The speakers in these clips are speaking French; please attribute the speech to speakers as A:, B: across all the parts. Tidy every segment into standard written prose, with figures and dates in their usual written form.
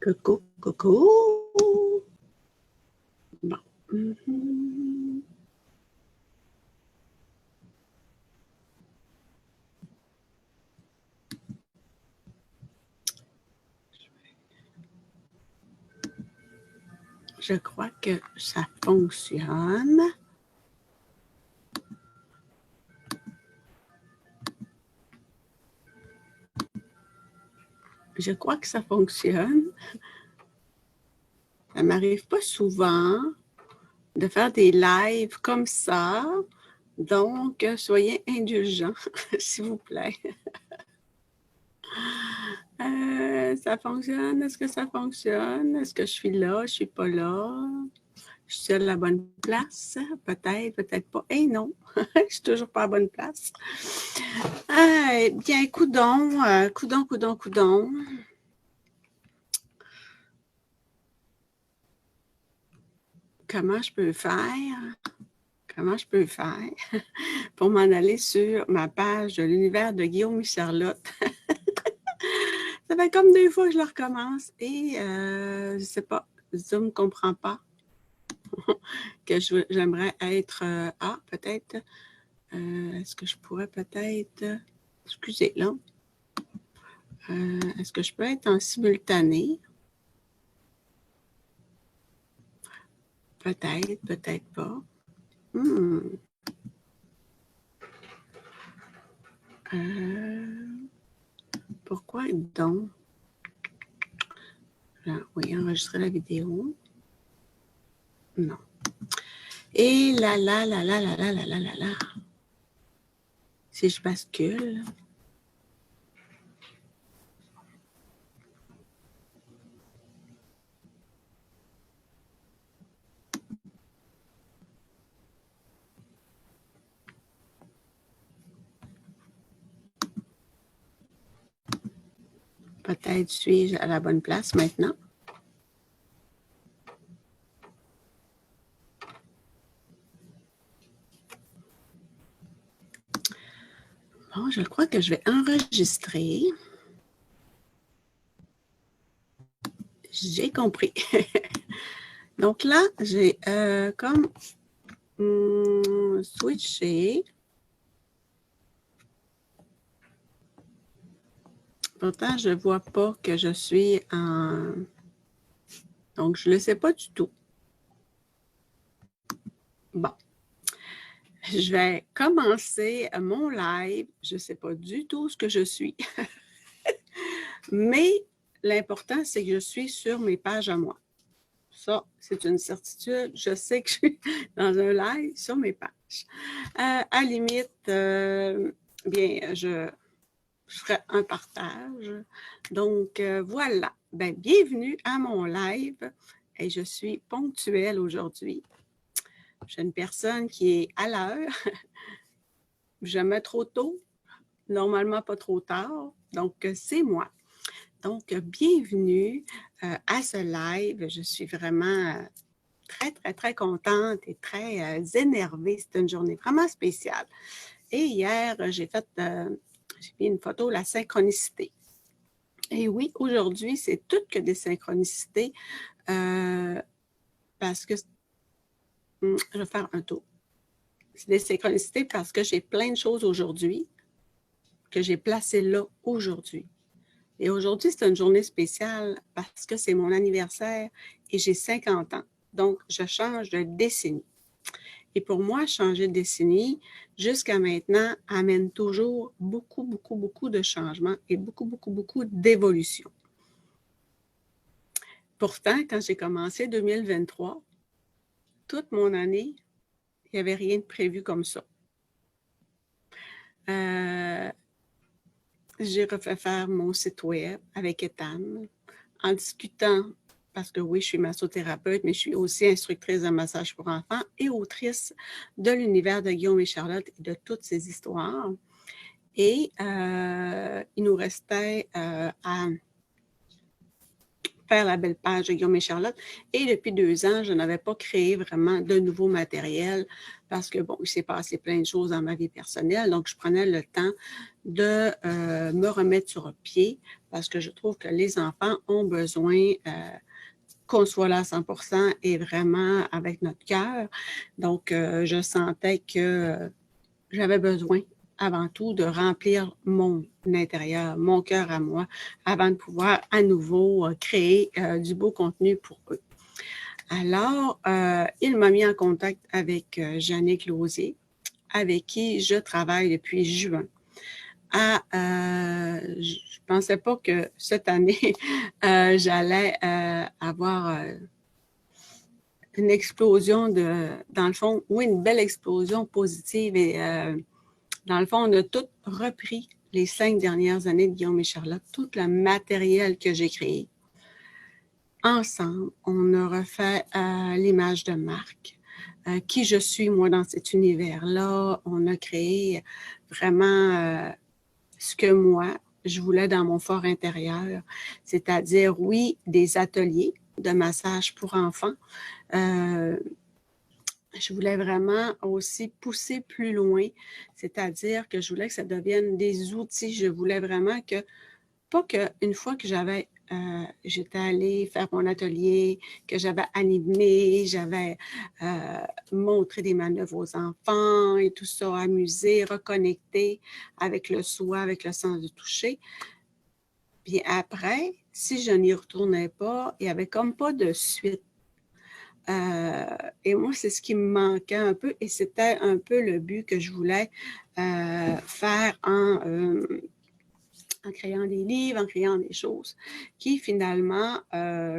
A: Coucou, coucou. Bon. Je crois que ça fonctionne. Je crois que ça fonctionne. Ça ne m'arrive pas souvent de faire des lives comme ça. Donc, soyez indulgents, s'il vous plaît. Ça fonctionne? Est-ce que ça fonctionne? Est-ce que je suis là? Je ne suis pas là? Je suis à la bonne place? Peut-être, peut-être pas. Eh non, je ne suis toujours pas à la bonne place. Bien, coudon. Comment je peux faire pour m'en aller sur ma page de l'univers de Guillaume et Charlotte? Ça fait comme 2 fois que je le recommence et je ne sais pas, Zoom ne comprend pas que j'aimerais être... peut-être... est-ce que je pourrais peut-être... Excusez, là. Est-ce que je peux être en simultané? Peut-être, peut-être pas. Pourquoi donc? Oui, enregistrer la vidéo. Non. Et là. Si je bascule. Peut-être suis-je à la bonne place maintenant. Bon, je crois que je vais enregistrer. J'ai compris. Donc là, j'ai comme switché. Pourtant, je ne vois pas que je suis en... Donc, je ne le sais pas du tout. Bon. Je vais commencer mon live. Je ne sais pas du tout ce que je suis. Mais l'important, c'est que je suis sur mes pages à moi. Ça, c'est une certitude. Je sais que je suis dans un live sur mes pages. À la limite, bien, je ferai un partage. Donc, voilà. Ben, bienvenue à mon live. Et je suis ponctuelle aujourd'hui. J'ai une personne qui est à l'heure. Jamais trop tôt. Normalement, pas trop tard. Donc, c'est moi. Donc, bienvenue à ce live. Je suis vraiment très contente et très énervée. C'est une journée vraiment spéciale. Et hier, j'ai mis une photo de la synchronicité. Et oui, aujourd'hui, c'est tout que des synchronicités parce que... je vais faire un tour. C'est des synchronicités parce que j'ai plein de choses aujourd'hui que j'ai placées là aujourd'hui. Et aujourd'hui, c'est une journée spéciale parce que c'est mon anniversaire et j'ai 50 ans. Donc, je change de décennie. Et pour moi, changer de décennie, jusqu'à maintenant, amène toujours beaucoup de changements et beaucoup d'évolution. Pourtant, quand j'ai commencé 2023, toute mon année, il n'y avait rien de prévu comme ça. J'ai refait faire mon site web avec Ethan en discutant, parce que oui, je suis massothérapeute, mais je suis aussi instructrice de massage pour enfants et autrice de l'univers de Guillaume et Charlotte et de toutes ces histoires. Et il nous restait à faire la belle page de Guillaume et Charlotte. Et depuis 2 ans, je n'avais pas créé vraiment de nouveau matériel parce que, bon, il s'est passé plein de choses dans ma vie personnelle. Donc, je prenais le temps de me remettre sur pied parce que je trouve que les enfants ont besoin qu'on soit là à 100% et vraiment avec notre cœur. Donc, je sentais que j'avais besoin avant tout de remplir mon intérieur, mon cœur à moi, avant de pouvoir à nouveau créer du beau contenu pour eux. Alors, il m'a mis en contact avec Jannick Lausier, avec qui je travaille depuis juin. Je ne pensais pas que cette année, j'allais avoir une explosion dans le fond, oui, une belle explosion positive et dans le fond, on a tout repris les 5 dernières années de Guillaume et Charlotte, tout le matériel que j'ai créé. Ensemble, on a refait l'image de marque, qui je suis, moi, dans cet univers-là. On a créé vraiment ce que moi, je voulais dans mon fort intérieur, c'est-à-dire, oui, des ateliers de massage pour enfants. Je voulais vraiment aussi pousser plus loin, c'est-à-dire que je voulais que ça devienne des outils. Je voulais vraiment que, pas qu'une fois que j'étais allée faire mon atelier, que j'avais animé, j'avais montré des manœuvres aux enfants et tout ça, amusé, reconnecté avec le soi, avec le sens du toucher. Puis après, si je n'y retournais pas, il n'y avait comme pas de suite. Et moi, c'est ce qui me manquait un peu et c'était un peu le but que je voulais faire en créant des livres, en créant des choses qui finalement,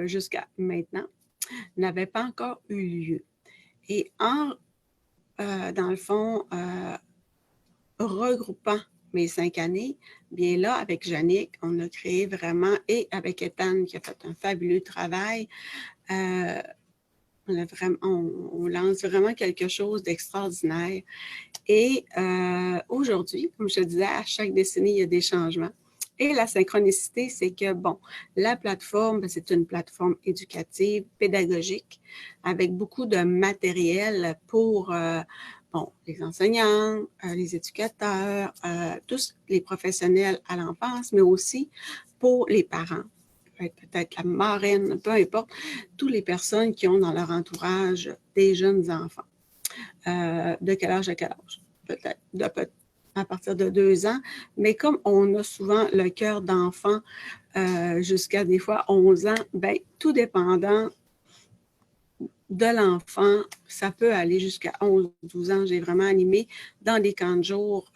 A: jusqu'à maintenant, n'avaient pas encore eu lieu. Et dans le fond, regroupant mes 5 années, bien là, avec Jannick, on a créé vraiment, et avec Ethan qui a fait un fabuleux travail, on lance vraiment quelque chose d'extraordinaire. Et aujourd'hui, comme je te disais, à chaque décennie, il y a des changements. Et la synchronicité, c'est que, bon, la plateforme, c'est une plateforme éducative, pédagogique, avec beaucoup de matériel pour, les enseignants, les éducateurs, tous les professionnels à l'enfance, mais aussi pour les parents. Peut-être la marraine, peu importe, toutes les personnes qui ont dans leur entourage des jeunes enfants. De quel âge à quel âge? Peut-être à partir de 2 ans, mais comme on a souvent le cœur d'enfant jusqu'à des fois 11 ans, bien, tout dépendant de l'enfant, ça peut aller jusqu'à 11-12 ans. J'ai vraiment animé dans des camps de jour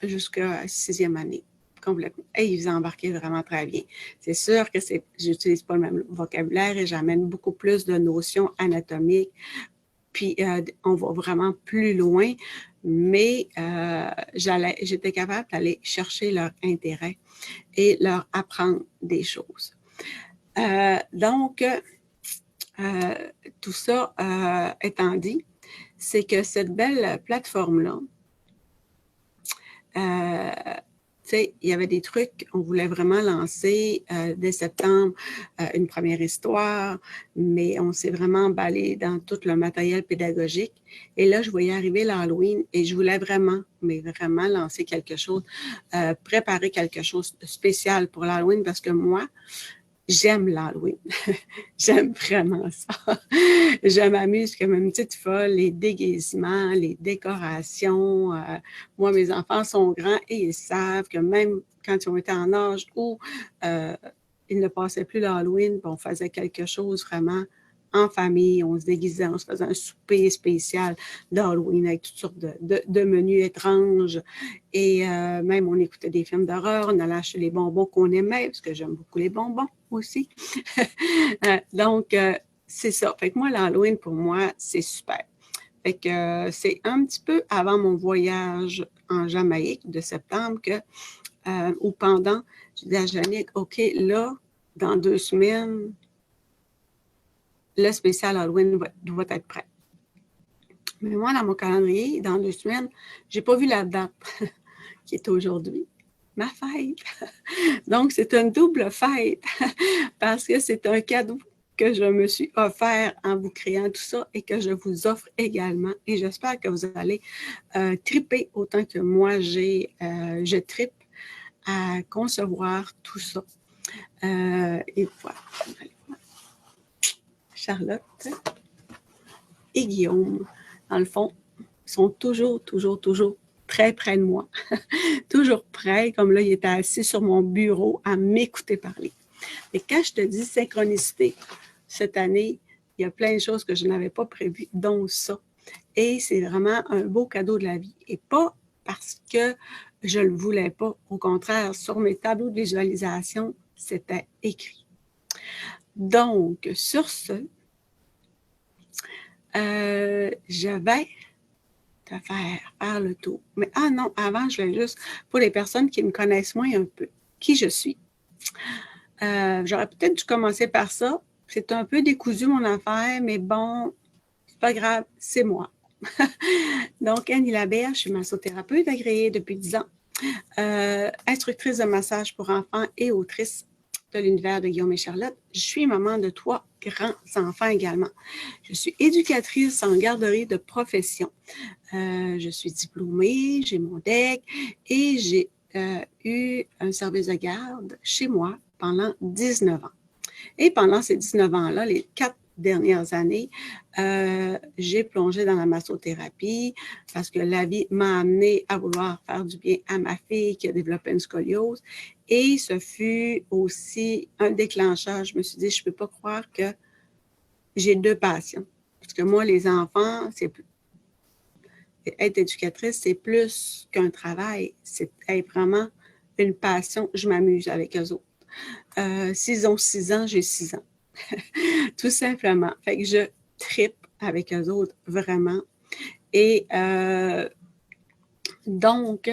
A: jusqu'à 6e année. Complètement. Et ils embarquaient vraiment très bien. C'est sûr que j'utilise pas le même vocabulaire et j'amène beaucoup plus de notions anatomiques. Puis, on va vraiment plus loin, mais j'étais capable d'aller chercher leur intérêt et leur apprendre des choses. Donc, tout ça étant dit, c'est que cette belle plateforme-là, il y avait des trucs, on voulait vraiment lancer dès septembre une première histoire, mais on s'est vraiment emballé dans tout le matériel pédagogique. Et là, je voyais arriver l'Halloween et je voulais vraiment, mais vraiment lancer quelque chose, préparer quelque chose de spécial pour l'Halloween parce que moi, j'aime l'Halloween. J'aime vraiment ça. Je m'amuse comme une petite folle, les déguisements, les décorations. Moi, mes enfants sont grands et ils savent que même quand ils ont été en âge où ils ne passaient plus l'Halloween, on faisait quelque chose vraiment en famille, on se déguisait, on se faisait un souper spécial d'Halloween avec toutes sortes de menus étranges. Et même, on écoutait des films d'horreur, on allait acheter les bonbons qu'on aimait, parce que j'aime beaucoup les bonbons aussi. Donc, c'est ça. Fait que moi, l'Halloween, pour moi, c'est super. Fait que c'est un petit peu avant mon voyage en Jamaïque de septembre ou pendant, je dis à Jannick, OK, là, dans 2 semaines, le spécial Halloween doit être prêt. Mais moi, dans mon calendrier, dans 2 semaines, je n'ai pas vu la date qui est aujourd'hui. ma fête. Donc, c'est une double fête parce que c'est un cadeau que je me suis offert en vous créant tout ça et que je vous offre également. Et j'espère que vous allez triper autant que moi, je tripe à concevoir tout ça. Et voilà. Charlotte et Guillaume, dans le fond, sont toujours très près de moi. Toujours près, comme là, il était assis sur mon bureau à m'écouter parler. Et quand je te dis synchronicité, cette année, il y a plein de choses que je n'avais pas prévues, dont ça. Et c'est vraiment un beau cadeau de la vie. Et pas parce que je ne le voulais pas. Au contraire, sur mes tableaux de visualisation, c'était écrit. Donc, sur ce, je vais te faire le tour. Mais non, avant, je vais juste, pour les personnes qui me connaissent moins un peu, qui je suis. J'aurais peut-être dû commencer par ça. C'est un peu décousu, mon affaire, mais bon, c'est pas grave, c'est moi. Donc, Annie Labert, je suis massothérapeute agréée depuis 10 ans, instructrice de massage pour enfants et autrice de l'univers de Guillaume et Charlotte. Je suis maman de 3 grands enfants également. Je suis éducatrice en garderie de profession. Je suis diplômée, j'ai mon DEC et j'ai eu un service de garde chez moi pendant 19 ans. Et pendant ces 19 ans-là, les 4 dernières années, j'ai plongé dans la massothérapie parce que la vie m'a amenée à vouloir faire du bien à ma fille qui a développé une scoliose. Et ce fut aussi un déclencheur. Je me suis dit, je ne peux pas croire que j'ai 2 passions. Parce que moi, les enfants, être éducatrice, c'est plus qu'un travail. C'est vraiment une passion. Je m'amuse avec eux autres. S'ils ont 6 ans, j'ai 6 ans. Tout simplement. Fait que je tripe avec eux autres, vraiment. Et donc,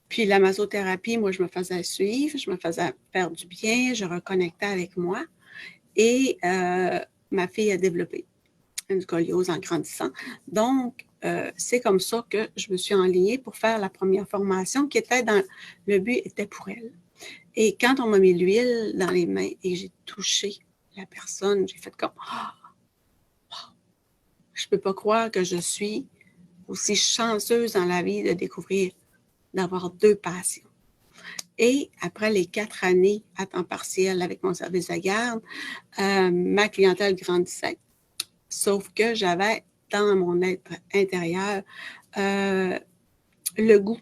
A: puis la massothérapie, moi, je me faisais suivre, je me faisais faire du bien, je reconnectais avec moi. Et ma fille a développé une scoliose en grandissant. Donc, c'est comme ça que je me suis enlignée pour faire la première formation qui était dans... Le but était pour elle. Et quand on m'a mis l'huile dans les mains et j'ai touché la personne, j'ai fait comme je ne peux pas croire que je suis aussi chanceuse dans la vie de découvrir, d'avoir 2 passions. Et après les 4 années à temps partiel avec mon service de garde, ma clientèle grandissait. Sauf que j'avais dans mon être intérieur le goût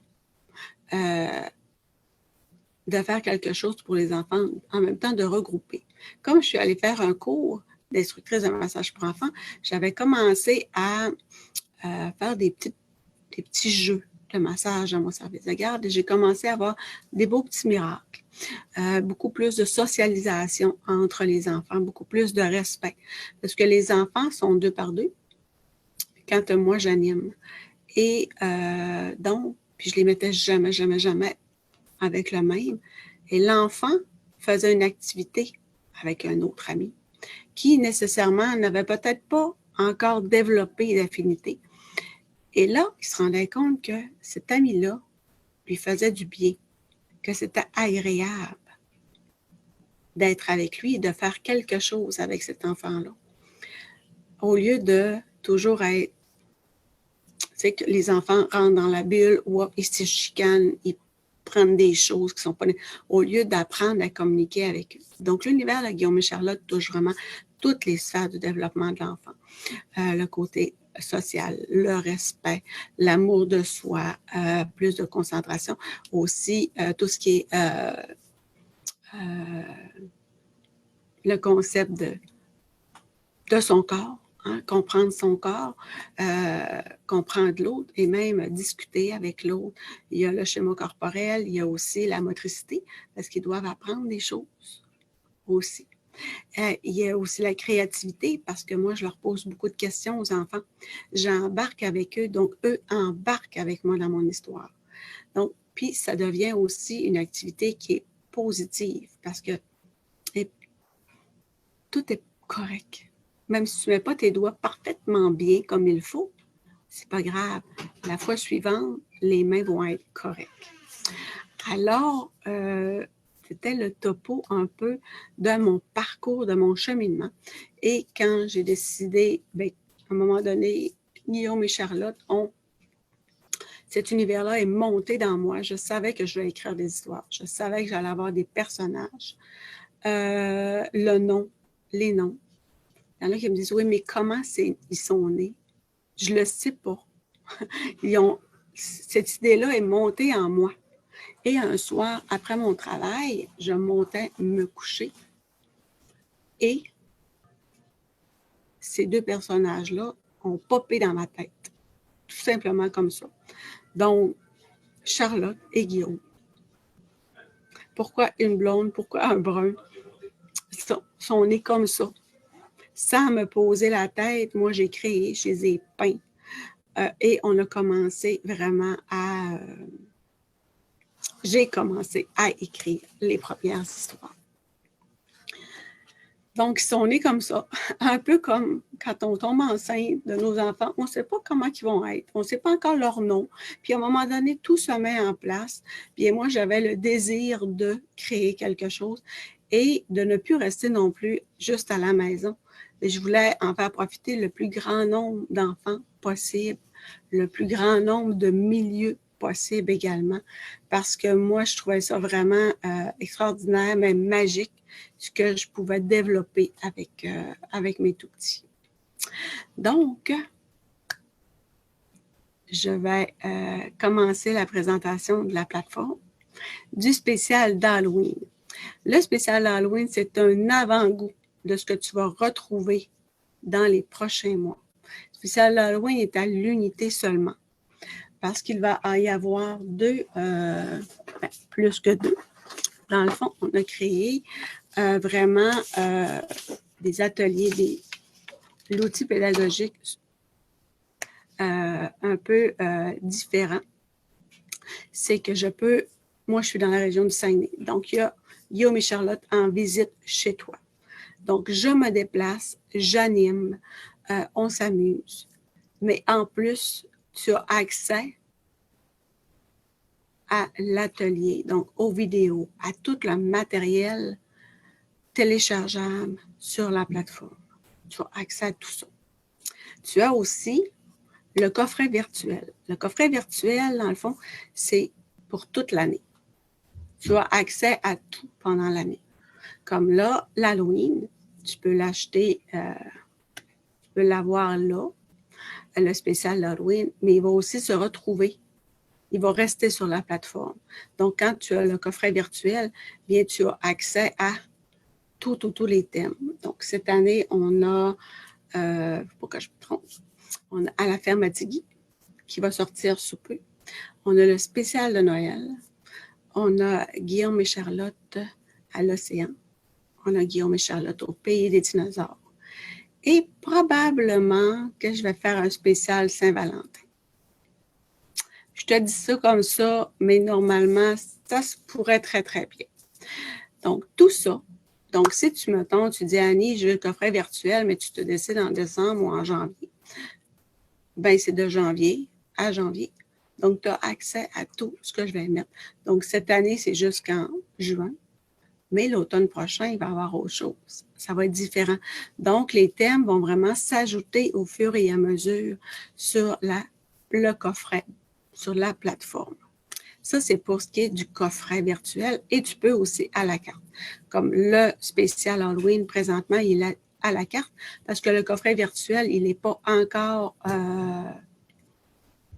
A: de faire quelque chose pour les enfants, en même temps de regrouper. Comme je suis allée faire un cours d'instructrice de massage pour enfants, j'avais commencé à faire des petits jeux de massage dans mon service de garde et j'ai commencé à avoir des beaux petits miracles. Beaucoup plus de socialisation entre les enfants, beaucoup plus de respect. Parce que les enfants sont 2 par 2 quand moi j'anime. Et donc, puis je les mettais jamais avec le même. Et l'enfant faisait une activité avec un autre ami qui nécessairement n'avait peut-être pas encore développé d'affinité. Et là, il se rendait compte que cet ami-là lui faisait du bien, que c'était agréable d'être avec lui et de faire quelque chose avec cet enfant-là. Au lieu de toujours être, tu sais, que les enfants rentrent dans la bulle ou ils se chicanent, ils prennent des choses qui ne sont pas... Au lieu d'apprendre à communiquer avec eux. Donc, l'univers de Guillaume et Charlotte touche vraiment toutes les sphères du développement de l'enfant. Le côté social, le respect, l'amour de soi, plus de concentration. Aussi, tout ce qui est le concept de son corps, hein, comprendre son corps, comprendre l'autre et même discuter avec l'autre. Il y a le schéma corporel, il y a aussi la motricité, parce qu'ils doivent apprendre des choses aussi. Il y a aussi la créativité, parce que moi, je leur pose beaucoup de questions aux enfants. J'embarque avec eux, donc eux embarquent avec moi dans mon histoire. Donc, puis ça devient aussi une activité qui est positive, parce que tout est correct. Même si tu ne mets pas tes doigts parfaitement bien comme il faut, c'est pas grave. La fois suivante, les mains vont être correctes. Alors, c'était le topo un peu de mon parcours, de mon cheminement. Et quand j'ai décidé, bien, à un moment donné, Guillaume et Charlotte cet univers-là est monté dans moi. Je savais que je vais écrire des histoires. Je savais que j'allais avoir des personnages. Le nom, les noms. Il y en a qui me disent, oui, mais comment ils sont nés? Je le sais pas. Cette idée-là est montée en moi. Et un soir, après mon travail, je montais me coucher. Et ces deux personnages-là ont popé dans ma tête. Tout simplement comme ça. Donc, Charlotte et Guillaume. Pourquoi une blonde? Pourquoi un brun? Sont nés comme ça. Sans me poser la tête, moi, j'ai créé, je les ai peints. Et on a commencé vraiment j'ai commencé à écrire les premières histoires. Donc, ils sont nés comme ça, un peu comme quand on tombe enceinte de nos enfants, on ne sait pas comment ils vont être, on ne sait pas encore leur nom. Puis à un moment donné, tout se met en place. Puis moi, j'avais le désir de créer quelque chose et de ne plus rester non plus juste à la maison. Mais je voulais en faire profiter le plus grand nombre d'enfants possible, le plus grand nombre de milieux possible également, parce que moi, je trouvais ça vraiment extraordinaire, même magique, ce que je pouvais développer avec mes tout-petits. Donc, je vais commencer la présentation de la plateforme du spécial d'Halloween. Le spécial d'Halloween, c'est un avant-goût de ce que tu vas retrouver dans les prochains mois. Le spécial d'Halloween est à l'unité seulement, parce qu'il va y avoir plus que deux. Dans le fond, on a créé vraiment des ateliers, l'outil pédagogique un peu différent. C'est que moi, je suis dans la région du Saguenay. Donc, il y a Guillaume et Charlotte en visite chez toi. Donc, je me déplace, j'anime, on s'amuse. Mais en plus, tu as accès à l'atelier, donc aux vidéos, à tout le matériel téléchargeable sur la plateforme. Tu as accès à tout ça. Tu as aussi le coffret virtuel. Le coffret virtuel, dans le fond, c'est pour toute l'année. Tu as accès à tout pendant l'année. Comme là, l'Halloween, tu peux l'acheter, tu peux l'avoir là, le spécial d'Halloween, mais il va aussi se retrouver. Il va rester sur la plateforme. Donc, quand tu as le coffret virtuel, bien, tu as accès à tous les thèmes. Donc, cette année, on a, faut que je me trompe, on a À la ferme à Tigui, qui va sortir sous peu. On a le spécial de Noël. On a Guillaume et Charlotte à l'océan. On a Guillaume et Charlotte au pays des dinosaures. Et probablement que je vais faire un spécial Saint-Valentin. Je te dis ça comme ça, mais normalement, ça se pourrait très, très bien. Donc, tout ça. Donc, si tu tu dis, Annie, je veux le coffret virtuel, mais tu te décides en décembre ou en janvier, bien, c'est de janvier à janvier. Donc, tu as accès à tout ce que je vais mettre. Donc, cette année, c'est jusqu'en juin. Mais l'automne prochain, il va y avoir autre chose. Ça va être différent. Donc, les thèmes vont vraiment s'ajouter au fur et à mesure sur le coffret, sur la plateforme. Ça, c'est pour ce qui est du coffret virtuel et tu peux aussi à la carte. Comme le spécial Halloween, présentement, il est à la carte parce que le coffret virtuel, il n'est pas encore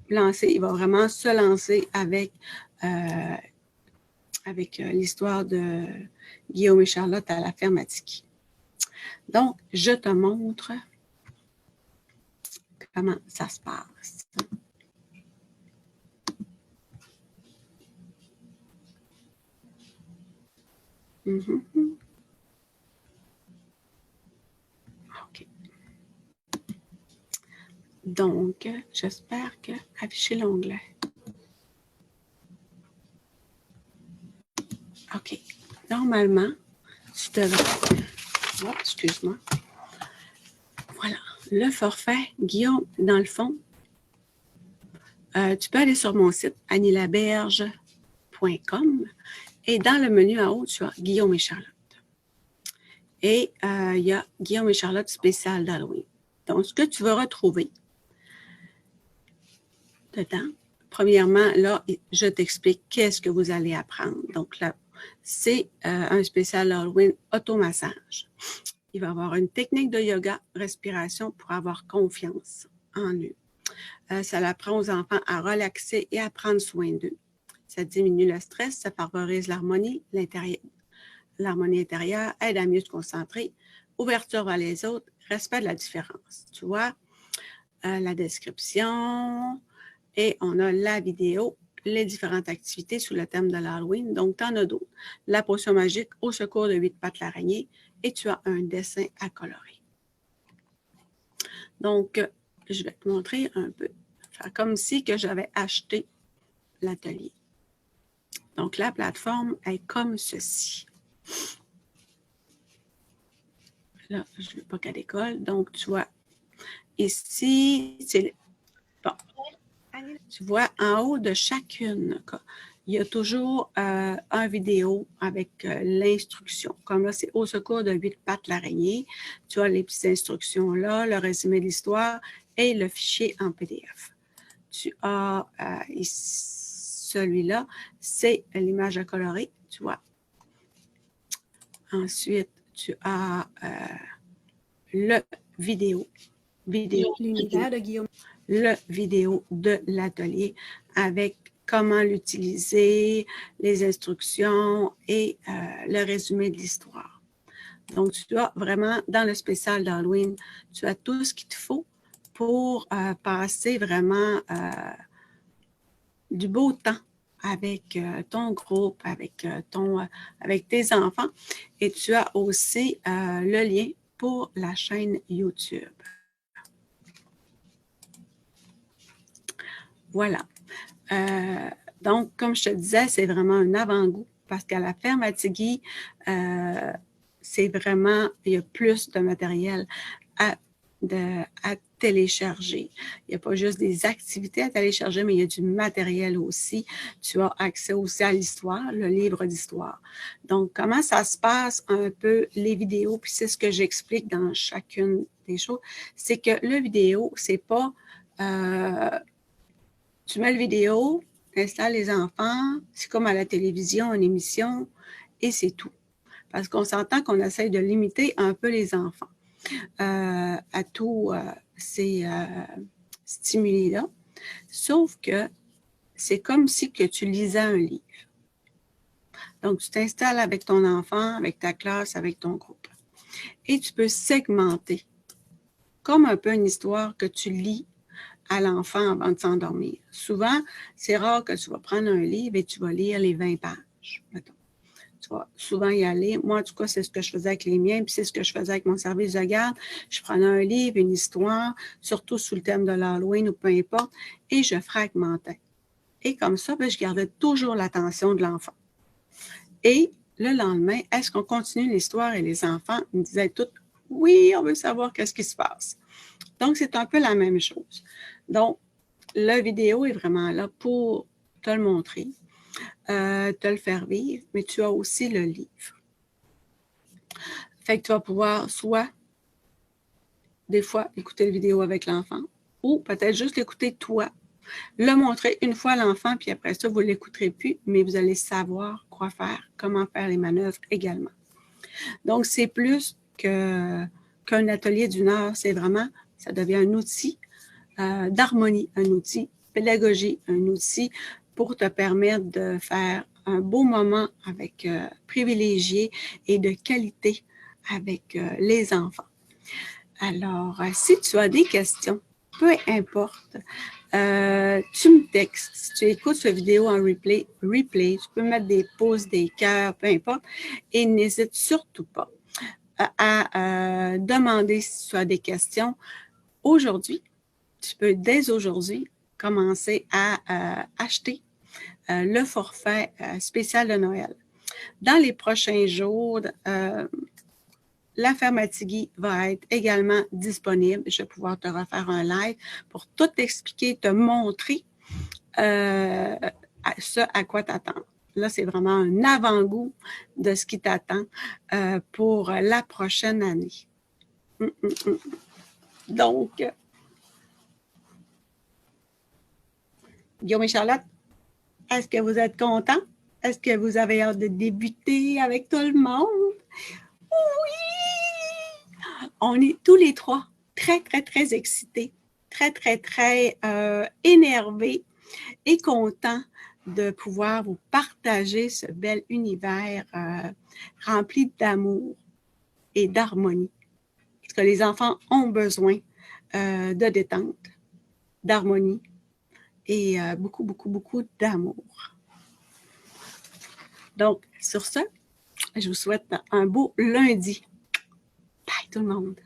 A: lancé. Il va vraiment se lancer avec l'histoire de Guillaume et Charlotte à la ferme à Tigui. Donc, je te montre comment ça se passe. OK. Donc, j'espère que afficher l'onglet. OK. Normalement, tu devrais... Oh, excuse-moi. Voilà. Le forfait, Guillaume, dans le fond, tu peux aller sur mon site, annielaberge.com. guillaume.com et dans le menu en haut, tu as Guillaume et Charlotte. Et il y a Guillaume et Charlotte spécial d'Halloween. Donc, ce que tu vas retrouver dedans, premièrement, là, je t'explique qu'est-ce que vous allez apprendre. Donc, là, c'est un spécial Halloween automassage. Il va y avoir une technique de yoga, respiration pour avoir confiance en eux. Ça apprend aux enfants à relaxer et à prendre soin d'eux. Ça diminue le stress, ça favorise l'harmonie, l'harmonie intérieure, aide à mieux se concentrer, ouverture vers les autres, respect de la différence. Tu vois, la description et on a la vidéo, les différentes activités sous le thème de l'Halloween. Donc, tu en as d'autres. La potion magique au secours de 8 pattes l'araignée et tu as un dessin à colorer. Donc, je vais te montrer un peu. Faire comme si que j'avais acheté l'atelier. Donc, la plateforme est comme ceci. Là, je ne veux pas qu'à l'école. Donc, tu vois, ici, c'est... Bon. Tu vois, en haut de chacune, il y a toujours un vidéo avec l'instruction. Comme là, c'est au secours de 8 pattes l'araignée. Tu as les petites instructions là, le résumé de l'histoire et le fichier en PDF. Tu as ici, celui-là, c'est l'image à colorer, tu vois. Ensuite, tu as le vidéo.
B: L'univers de Guillaume.
A: Le vidéo de l'atelier avec comment l'utiliser, les instructions et le résumé de l'histoire. Donc, tu as vraiment, dans le spécial d'Halloween, tu as tout ce qu'il te faut pour passer vraiment du beau temps avec ton groupe, avec tes enfants. Et tu as aussi le lien pour la chaîne YouTube. Voilà. Donc, comme je te disais, c'est vraiment un avant-goût parce qu'à la ferme à Tigui, c'est vraiment, il y a plus de matériel à télécharger. Il n'y a pas juste des activités à télécharger, mais il y a du matériel aussi. Tu as accès aussi à l'histoire, le livre d'histoire. Donc, comment ça se passe un peu, les vidéos, puis c'est ce que j'explique dans chacune des choses, c'est que le vidéo, c'est pas... tu mets le vidéo, installes les enfants, c'est comme à la télévision, une émission, et c'est tout. Parce qu'on s'entend qu'on essaie de limiter un peu les enfants à tous ces stimuli-là. Sauf que c'est comme si que tu lisais un livre. Donc, tu t'installes avec ton enfant, avec ta classe, avec ton groupe. Et tu peux segmenter, comme un peu une histoire que tu lis à l'enfant avant de s'endormir. Souvent, c'est rare que tu vas prendre un livre et tu vas lire les 20 pages, mettons. Tu vas souvent y aller. Moi, en tout cas, c'est ce que je faisais avec les miens, puis c'est ce que je faisais avec mon service de garde. Je prenais un livre, une histoire, surtout sous le thème de l'Halloween ou peu importe, et je fragmentais. Et comme ça, je gardais toujours l'attention de l'enfant. Et le lendemain, est-ce qu'on continue l'histoire? Et les enfants me disaient tous, oui, on veut savoir qu'est-ce qui se passe. Donc, c'est un peu la même chose. Donc, la vidéo est vraiment là pour te le montrer, te le faire vivre, mais tu as aussi le livre. Fait que tu vas pouvoir soit, des fois, écouter la vidéo avec l'enfant, ou peut-être juste l'écouter toi, le montrer une fois à l'enfant, puis après ça, vous ne l'écouterez plus, mais vous allez savoir quoi faire, comment faire les manœuvres également. Donc, c'est plus qu'un atelier d'une heure, c'est vraiment, ça devient un outil d'harmonie, un outil pédagogie, un outil pour te permettre de faire un beau moment avec privilégié et de qualité avec les enfants. Alors, si tu as des questions, peu importe, tu me textes. Si tu écoutes cette vidéo en replay, tu peux mettre des pouces, des cœurs, peu importe, et n'hésite surtout pas à demander si tu as des questions. Aujourd'hui, tu peux dès aujourd'hui commencer à acheter le forfait spécial de Noël. Dans les prochains jours, la ferme à Tigui va être également disponible. Je vais pouvoir te refaire un live pour tout t'expliquer, te montrer ce à quoi t'attendre. Là, c'est vraiment un avant-goût de ce qui t'attend pour la prochaine année. Donc, Guillaume et Charlotte, est-ce que vous êtes contents? Est-ce que vous avez hâte de débuter avec tout le monde? Oui! On est tous les trois très, très, très excités, très, très, très énervés et contents de pouvoir vous partager ce bel univers rempli d'amour et d'harmonie. Parce que les enfants ont besoin de détente, d'harmonie et beaucoup, beaucoup, beaucoup d'amour. Donc, sur ce, je vous souhaite un beau lundi. Bye tout le monde!